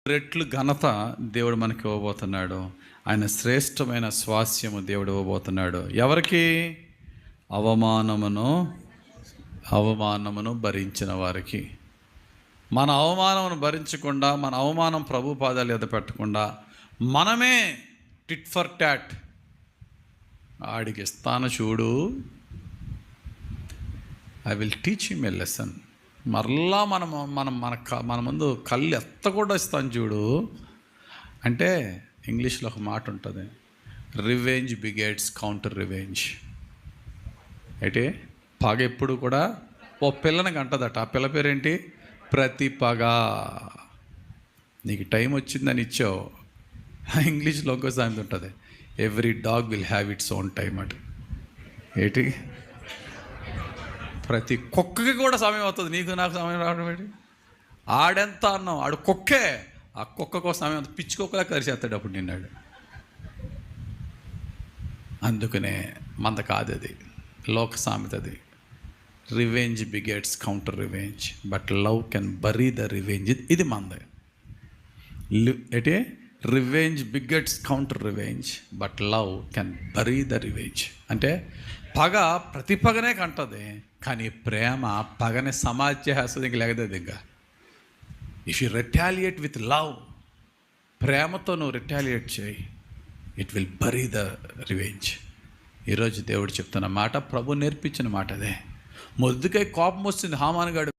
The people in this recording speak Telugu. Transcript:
రెట్లు ఘనత దేవుడు మనకి ఇవ్వబోతున్నాడు. ఆయన శ్రేష్టమైన స్వాస్యము దేవుడు ఇవ్వబోతున్నాడు. ఎవరికి? అవమానమును భరించిన వారికి. మన అవమానమును భరించకుండా, మన అవమానం ప్రభు పాదాలు ఎదుట పెట్టకుండా, మనమే టిట్ ఫర్ టాట్ ఆడికి ఇస్తాను చూడు, I will teach him a lesson. మరలా మన ముందు కళ్ళు ఎత్తకుండా ఇస్తాను చూడు అంటే, ఇంగ్లీష్లో ఒక మాట ఉంటుంది, రివెంజ్ బిగేట్స్ కౌంటర్ రివెంజ్. అయితే పగ ఎప్పుడు కూడా ఓ పిల్లని కంటదట. ఆ పిల్ల పేరేంటి? ప్రతిపగ. నీకు టైం వచ్చిందని ఇచ్చావు. ఇంగ్లీష్లో ఇంకో సామెత ఉంటుంది, every dog will have its own time అట. ఏంటి? ప్రతి కుక్కకి కూడా సమయం అవుతుంది, నీకు నాకు సమయం రావడం ఏంటి? ఆడెంత అన్నాం, ఆడు కుక్కే. ఆ కుక్కకు సమయం అంత పిచ్చి కుక్కలా కరిచేస్తాడు అప్పుడు నిన్నాడు. అందుకనే మంద కాదు అది, లోక సామెత అది. Revenge begets counter revenge, but love can bury the revenge. ఇది మంద. అంటే revenge begets counter revenge, but love can bury the revenge. అంటే పగ ప్రతి పగనే కంటది, కానీ ప్రేమ పగని సమాజేస్తుంది. ఇంక లేగదది. ఇంకా if you retaliate with love, ప్రేమతో నువ్వు రిటాలియేట్ చేయి, it will bury the revenge. ఈరోజు దేవుడు చెప్తున్న మాట, ప్రభు నేర్పించిన మాట అదే. మొద్దుకై కోపం వస్తుంది హామాను గాడు